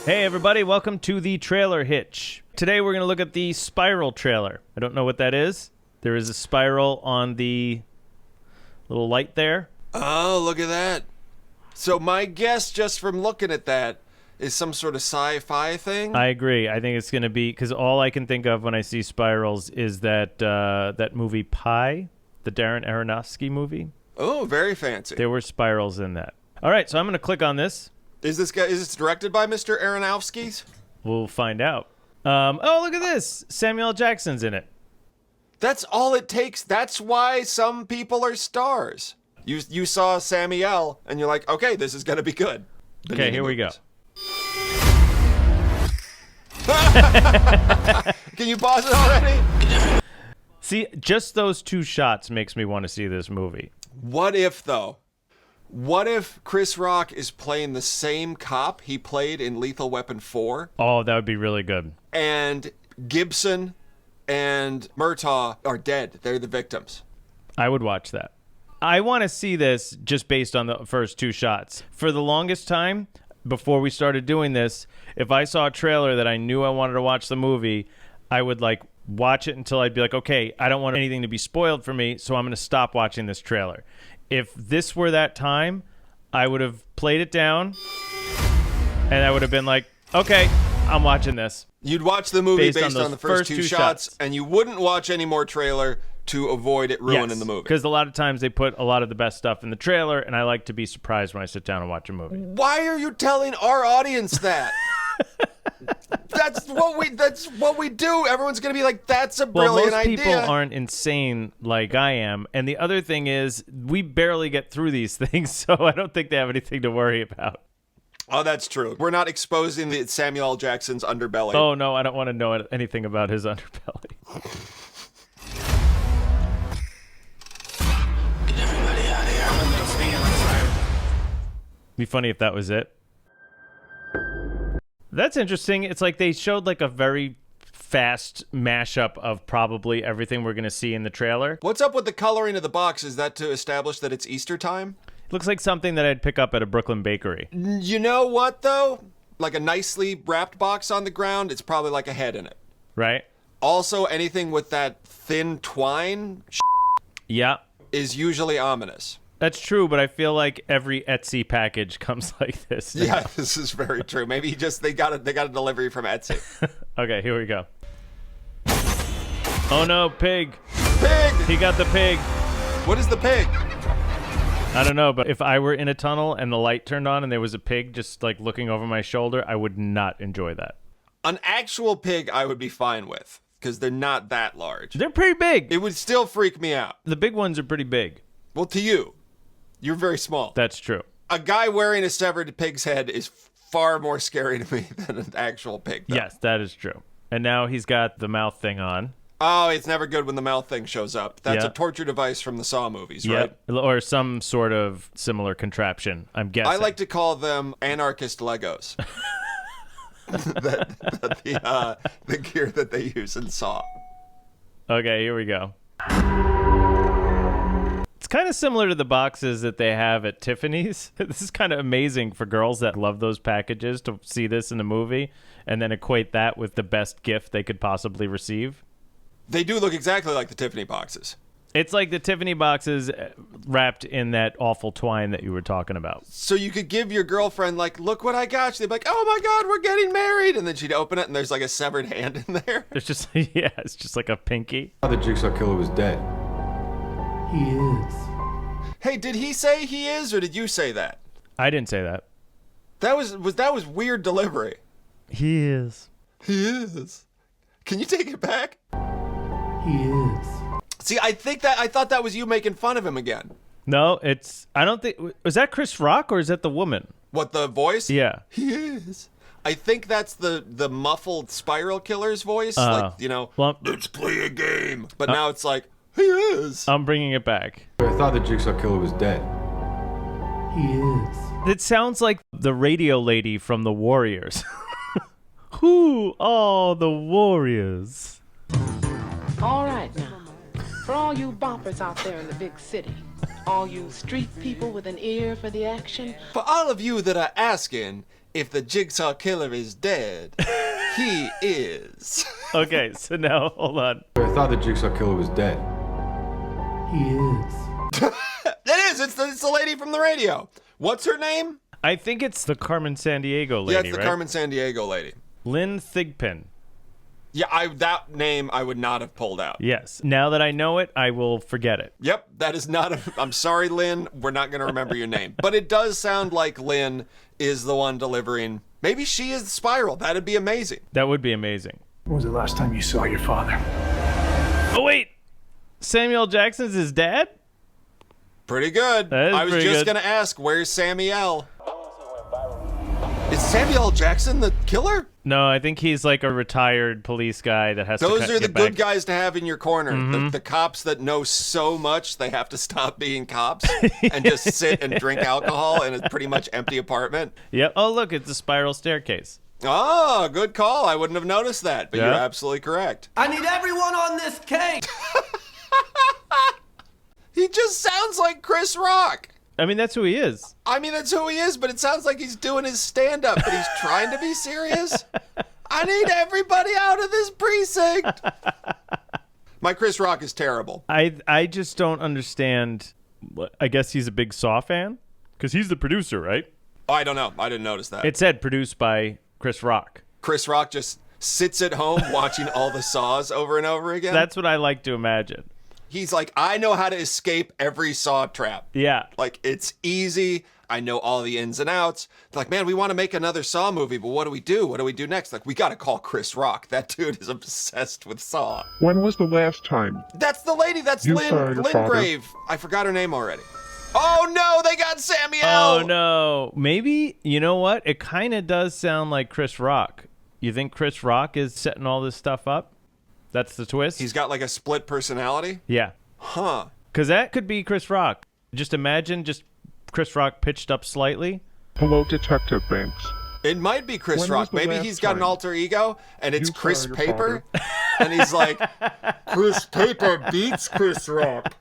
Hey everybody, welcome to the trailer Hitch. Today we're going to look at the Spiral trailer. I don't know what that is. There is a spiral on the little light there. Oh, look at that. So my guess just from looking at that is some sort of sci-fi thing? I agree. I think it's going to be, because all I can think of when I see spirals is that that movie Pi, the Darren Aronofsky movie. Oh, very fancy. There were spirals in that. All right, so I'm going to click on this. Is this directed by Mr. Aronofsky? We'll find out. Oh, look at this. Samuel L. Jackson's in it. That's all it takes. That's why some people are stars. You saw Samuel, and you're like, okay, this is going to be good. Okay, here we go. Can you pause it already? See, just those two shots makes me want to see this movie. What if, though? What if Chris Rock is playing the same cop he played in Lethal Weapon 4? Oh, that would be really good. And Gibson and Murtaugh are dead. They're the victims. I would watch that. I want to see this just based on the first two shots. For the longest time, before we started doing this, if I saw a trailer that I knew I wanted to watch the movie, I would watch it until I'd be like, okay, I don't want anything to be spoiled for me, so I'm going to stop watching this trailer. If this were that time, I would have played it down, and I would have been like, okay, I'm watching this. You'd watch the movie based on the first two shots, and you wouldn't watch any more trailer to avoid it ruining the movie. Because a lot of times they put a lot of the best stuff in the trailer, and I like to be surprised when I sit down and watch a movie. Why are you telling our audience that? That's what we do. Everyone's going to be like, that's a brilliant idea. Most people aren't insane like I am. And the other thing is, we barely get through these things, so I don't think they have anything to worry about. Oh, that's true. We're not exposing the Samuel L. Jackson's underbelly. Oh, no, I don't want to know anything about his underbelly. Get everybody out of here. Be funny if that was it. That's interesting. It's like they showed a very fast mashup of probably everything we're going to see in the trailer. What's up with the coloring of the box? Is that to establish that it's Easter time? It looks like something that I'd pick up at a Brooklyn bakery. You know what, though? Like a nicely wrapped box on the ground, it's probably like a head in it. Right? Also, anything with that thin twine yeah, is usually ominous. That's true, but I feel like every Etsy package comes like this now. Yeah, this is very true. Maybe they got a delivery from Etsy. Okay, here we go. Oh no, pig. Pig! He got the pig. What is the pig? I don't know, but if I were in a tunnel and the light turned on and there was a pig just looking over my shoulder, I would not enjoy that. An actual pig I would be fine with, because they're not that large. They're pretty big. It would still freak me out. The big ones are pretty big. Well, to you. You're very small. That's true. A guy wearing a severed pig's head is far more scary to me than an actual pig, though. Yes, that is true. And now he's got the mouth thing on. Oh, it's never good when the mouth thing shows up. That's a torture device from the Saw movies, right? Or some sort of similar contraption, I'm guessing. I like to call them anarchist Legos. the gear that they use in Saw. Okay, here we go. It's kind of similar to the boxes that they have at Tiffany's. This is kind of amazing for girls that love those packages to see this in a movie and then equate that with the best gift they could possibly receive. They do look exactly like the Tiffany boxes. It's like the Tiffany boxes wrapped in that awful twine that you were talking about. So you could give your girlfriend, look what I got you. They'd be like, oh my God, we're getting married. And then she'd open it and there's a severed hand in there. It's just, yeah, it's just like a pinky. The Jigsaw Killer was dead. He is. Hey, did he say he is, or did you say that? I didn't say that. That was weird delivery. He is. He is. Can you take it back? He is. See, I thought that was you making fun of him again. No, I don't think, was that Chris Rock or is that the woman? What, the voice? Yeah. He is. I think that's the muffled Spiral Killer's voice. Well, let's play a game. But now it's like, he is. I'm bringing it back. I thought the Jigsaw Killer was dead. He is. It sounds like the radio lady from the Warriors. Who are the Warriors? All right now, for all you boppers out there in the big city, all you street people with an ear for the action, For all of you that are asking, if the Jigsaw Killer is dead, he is. Okay, so now hold on. I thought the Jigsaw Killer was dead. He is. It is. It's the lady from the radio. What's her name? I think it's the Carmen Sandiego lady, Yeah, it's the right? Carmen Sandiego lady. Lynn Thigpen. Yeah, that name I would not have pulled out. Yes. Now that I know it, I will forget it. Yep, that is not I'm sorry, Lynn. We're not going to remember your name. But it does sound like Lynn is the one delivering. Maybe she is the Spiral. That'd be amazing. That would be amazing. When was the last time you saw your father? Oh, wait. Samuel Jackson's his dad? Pretty good. That is I was pretty just good. going to ask, where's Samuel? Is Samuel Jackson the killer? No, I think he's like a retired police guy that has Those to are the get good back. guys to have in your corner. Mm-hmm. The cops that know so much they have to stop being cops and just sit and drink alcohol in a pretty much empty apartment. Yep. Oh, look, it's a spiral staircase. Oh, good call. I wouldn't have noticed that, but Yeah. you're absolutely correct. I need everyone on this cake. He just sounds like Chris Rock. I mean, that's who he is. I mean, that's who he is, but it sounds like he's doing his stand-up, but he's trying to be serious. I need everybody out of this precinct. My Chris Rock is terrible. I just don't understand. I guess he's a big Saw fan because he's the producer, right? Oh, I don't know. I didn't notice that. It said produced by Chris Rock. Chris Rock just sits at home watching all the Saws over and over again. That's what I like to imagine. He's like, I know how to escape every Saw trap. Yeah. Like, it's easy. I know all the ins and outs. They're like, man, we want to make another Saw movie, but what do we do? What do we do next? Like, we got to call Chris Rock. That dude is obsessed with Saw. When was the last time? That's the lady. That's You saw your father. Lingrave. I forgot her name already. Oh, no, they got Samuel. Oh, no. Maybe, you know what? It kind of does sound like Chris Rock. You think Chris Rock is setting all this stuff up? That's the twist? He's got like a split personality? Yeah. Huh. Because that could be Chris Rock. Just imagine just Chris Rock pitched up slightly. Hello, Detective Banks. It might be Chris When Rock. was the Maybe last he's got an time alter ego, and it's you saw Chris your Paper. And he's like, Chris Paper beats Chris Rock.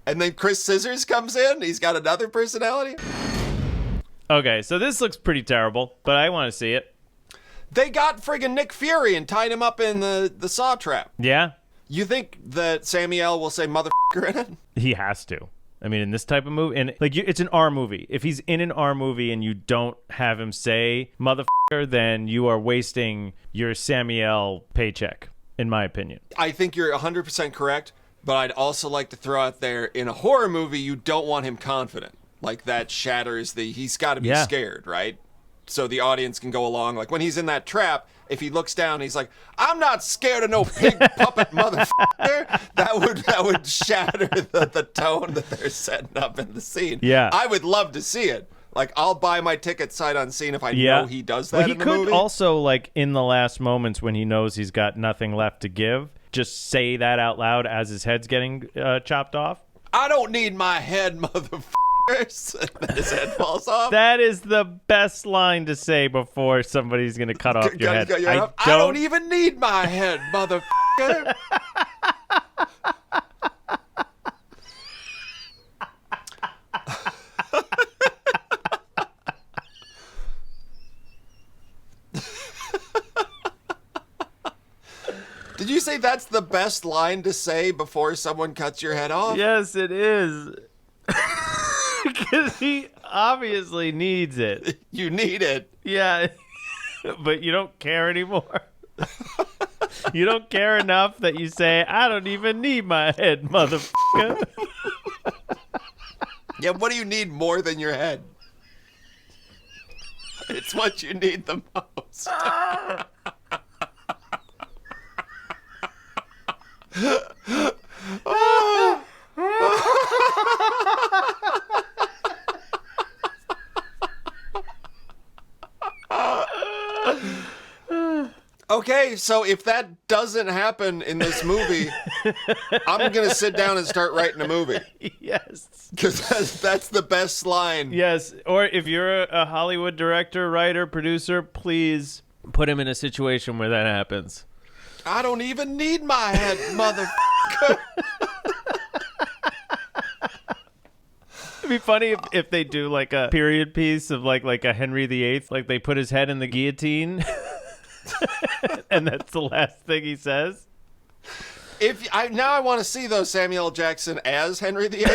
And then Chris Scissors comes in. He's got another personality. Okay, so this looks pretty terrible, but I want to see it. They got friggin' Nick Fury and tied him up in the Saw trap. Yeah, You think that Samuel will say motherfucker in it? he has to. I mean, in this type of movie, and like it's an R movie. If he's in an R movie and you don't have him say motherfucker, then you are wasting your Samuel paycheck, in my opinion. I think you're 100% correct, but I'd also like to throw out there, in a horror movie, you don't want him confident. Like, that shatters he's got to be Yeah. scared, right? So the audience can go along. Like, when he's in that trap, if he looks down, he's like, I'm not scared of no pig puppet motherfucker. That would shatter the tone that they're setting up in the scene. Yeah. I would love to see it. Like, I'll buy my ticket sight unseen if I Yeah. know he does that Well, he in the could movie. also, like, in the last moments when he knows he's got nothing left to give, just say that out loud as his head's getting chopped off. I don't need my head, motherfuckers. And then his head falls off. That is the best line to say before somebody's going to cut off your head. Cut your head off. I don't even need my head, motherfucker. Did you say that's the best line to say before someone cuts your head off? Yes, it is. Because he obviously needs it. You need it. Yeah. But you don't care anymore. You don't care enough that you say, I don't even need my head, motherfucker. Yeah, what do you need more than your head? It's what you need the most. Okay, so if that doesn't happen in this movie, I'm going to sit down and start writing a movie. Yes. Because that's the best line. Yes. Or if you're a Hollywood director, writer, producer, please put him in a situation where that happens. I don't even need my head, motherfucker. It'd be funny if they do like a period piece of like a Henry VIII, like they put his head in the guillotine, and that's the last thing he says. Now I want to see though Samuel L. Jackson as Henry VIII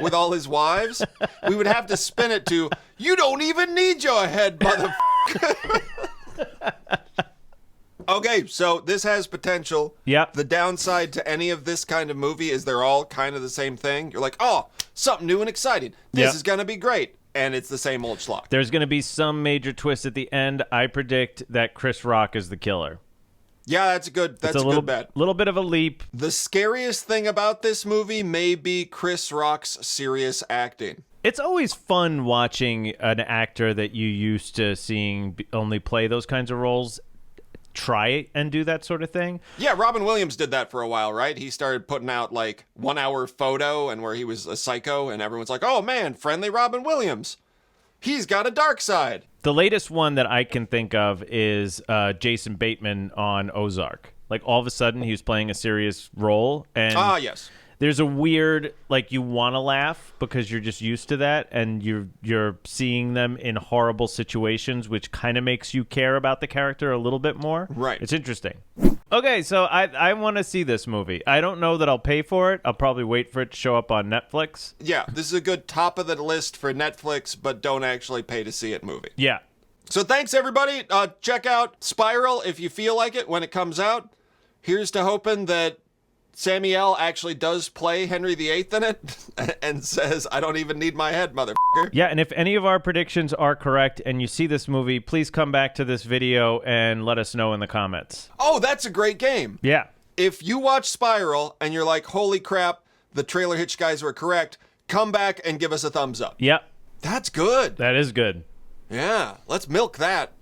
with all his wives. We would have to spin it to "You don't even need your head, motherfucker." Okay, so this has potential. Yep. The downside to any of this kind of movie is they're all kind of the same thing. You're like, oh, something new and exciting. This Yep. is gonna be great, and it's the same old schlock. There's going to be some major twist at the end. I predict that Chris Rock is the killer. Yeah, that's a good good bet. Little bit of a leap. The scariest thing about this movie may be Chris Rock's serious acting. It's always fun watching an actor that you used to seeing only play those kinds of roles try and do that sort of thing. Yeah, Robin Williams did that for a while, right? He started putting out like 1 hour photo and where he was a psycho and everyone's like, oh man, friendly Robin Williams. He's got a dark side. The latest one that I can think of is Jason Bateman on Ozark. Like all of a sudden he was playing a serious role and Yes. there's a weird, like, you want to laugh because you're just used to that, and you're seeing them in horrible situations, which kind of makes you care about the character a little bit more. Right. It's interesting. Okay, so I want to see this movie. I don't know that I'll pay for it. I'll probably wait for it to show up on Netflix. Yeah, this is a good top of the list for Netflix, but don't actually pay to see it movie. Yeah. So thanks, everybody. Check out Spiral if you feel like it when it comes out. Here's to hoping that Samuel actually does play Henry VIII in it and says, I don't even need my head, motherfucker. Yeah, and if any of our predictions are correct and you see this movie, please come back to this video and let us know in the comments. Oh, that's a great game. Yeah. If you watch Spiral and you're like, holy crap, the Trailer Hitch guys were correct, come back and give us a thumbs up. Yep. That's good. That is good. Yeah, let's milk that.